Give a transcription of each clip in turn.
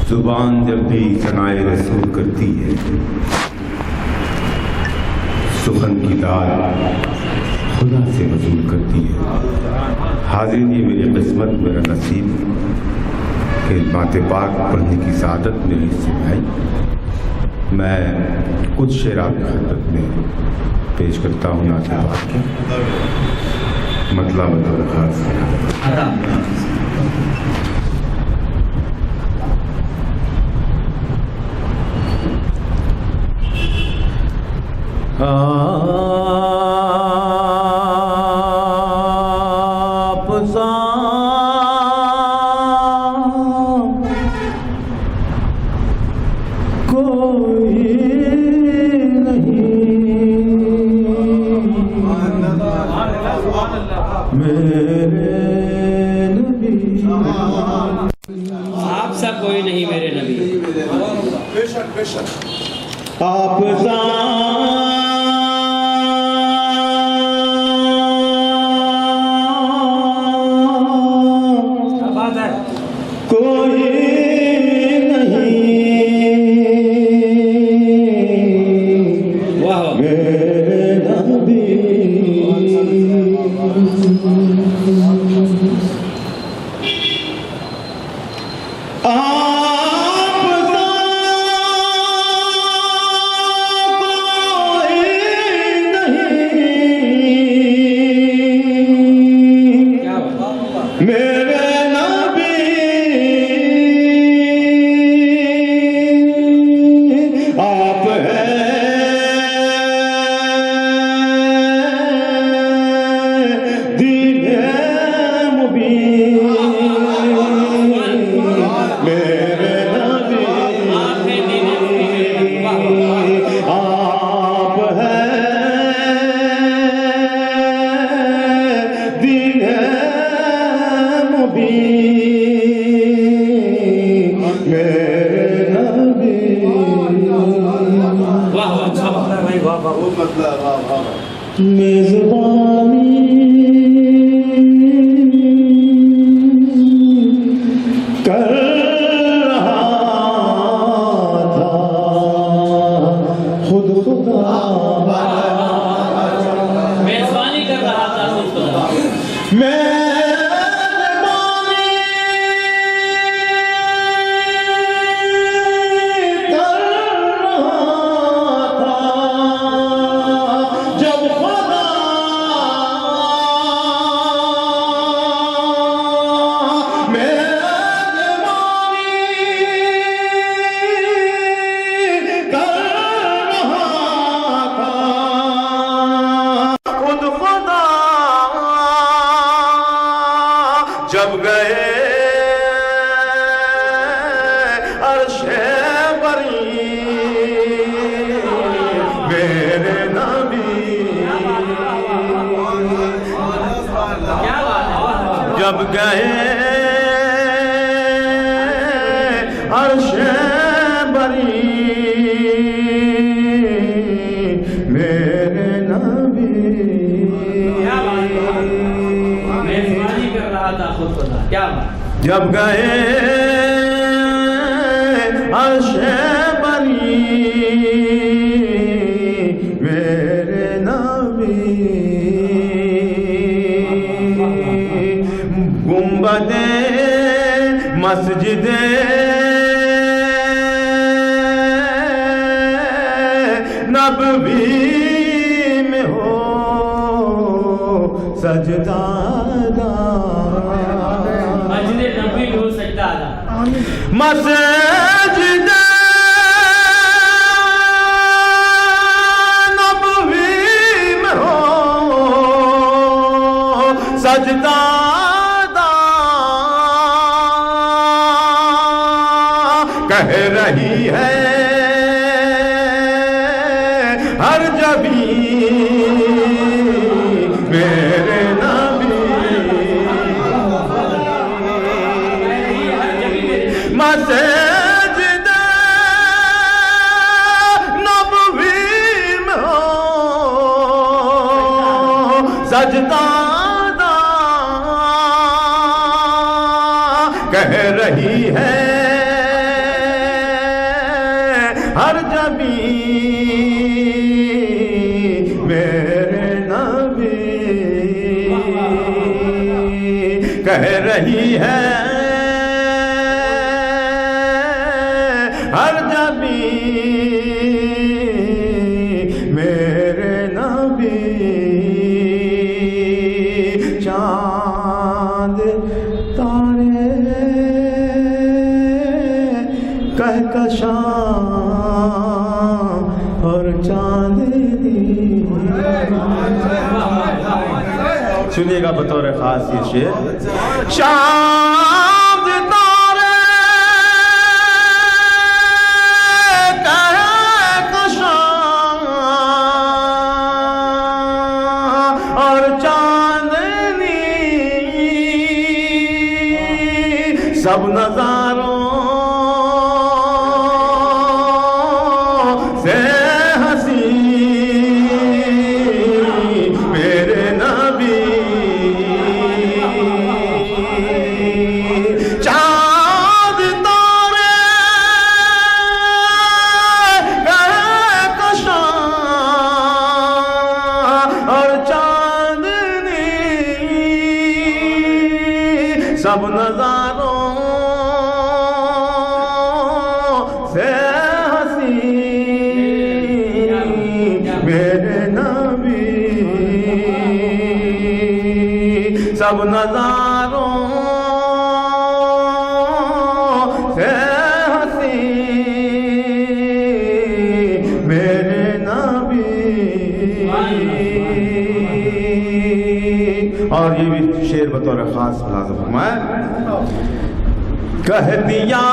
زبان جب بھی ثنائے رسول کرتی ہے، سخن کی داد خدا سے وصول کرتی ہے۔ حاضرین، یہ میری قسمت، میرا نصیب کہ بات پاک پڑھنے کی سعادت میرے حصے میں آئی۔ میں کچھ شعر آپ کی خدمت میں پیش کرتا ہوں نعت پاک کے مطلب بطور خاص آپ سا کوئی نہیں میرے نبی، بے شک آپ کوئی نہیں میرے نبی، جب گئے عرش بری میرے نبی، جب گئے عرش بری میرے نبی، جب گئے عرش بری میرے نبی، گنبد مسجد نبوی میں ہو سجدہ مسجد نبوی میں ہو سجدہ کہہ رہی ہے ہر جبی میرے مسجد نبوی میں ہو سجدہ کہہ رہی ہے کہہ رہی ہے ہر جبی میرے نبی چاند تارے کہکشاں اور چاندنی. سنیے گا بطور خاص یہ شعر. چاند تارے کہکشاں اور چاندنی سب نظاروں سے ہنسی میرے نبی. چاند تارے کہکشاں اور چاندنی سب نظاروں سے ہنسی میرے نبی. سب نظاروں سے ہنسی میرے نبی. اور یہ بھی شعر بطور خاص ملازم فرمائے. کہہ دیا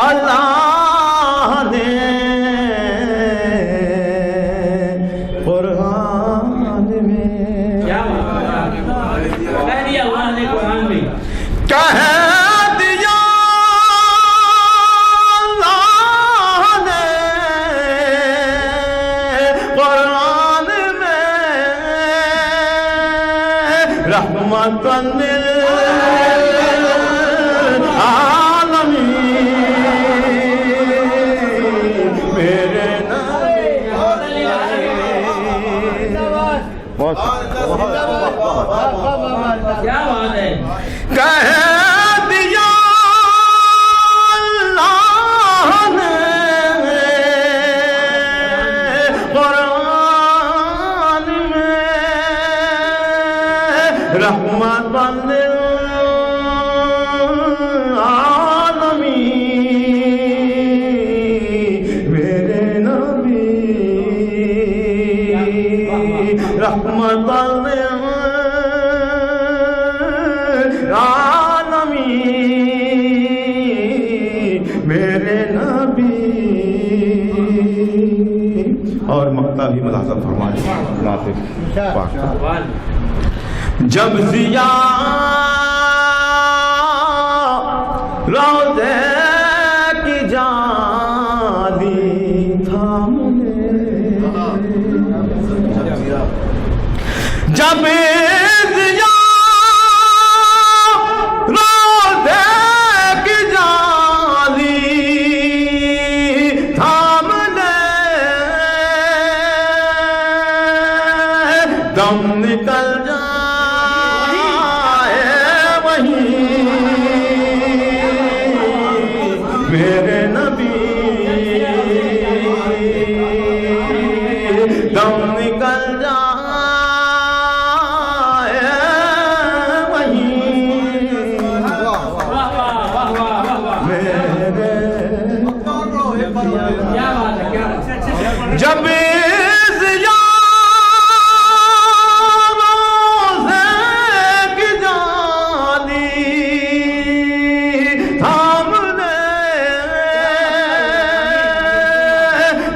اللہ نے قرآن میں. کیا بات ہے؟ کہہ دیا اللہ نے قرآن میں. کہہ دیا اللہ نے قرآن میں رحمت للعالمین میرے نبی. کیا بات ہے؟ کہہ دیا اللہ نے قرآن میں رحمت للعالمین میرے نبی. رحمت للعالمین میرے نبی. اور مقطع بھی ملاحظہ فرمائے. جب ضیاء روضے کی جالی تھامے جب ضیاء روضے کی جالی تھام لے دم نکل جائے وہیں میرے نبی. دم نکل جائے وہیں میرے. کیا بات ہے؟ کیا بات ہے؟ جب ضیاء روضے کی جالی تھام لے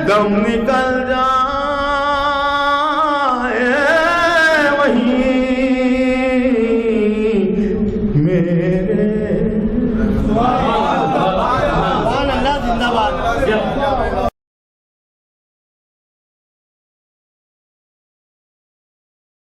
دم نکل جائے وہیں میرے. جب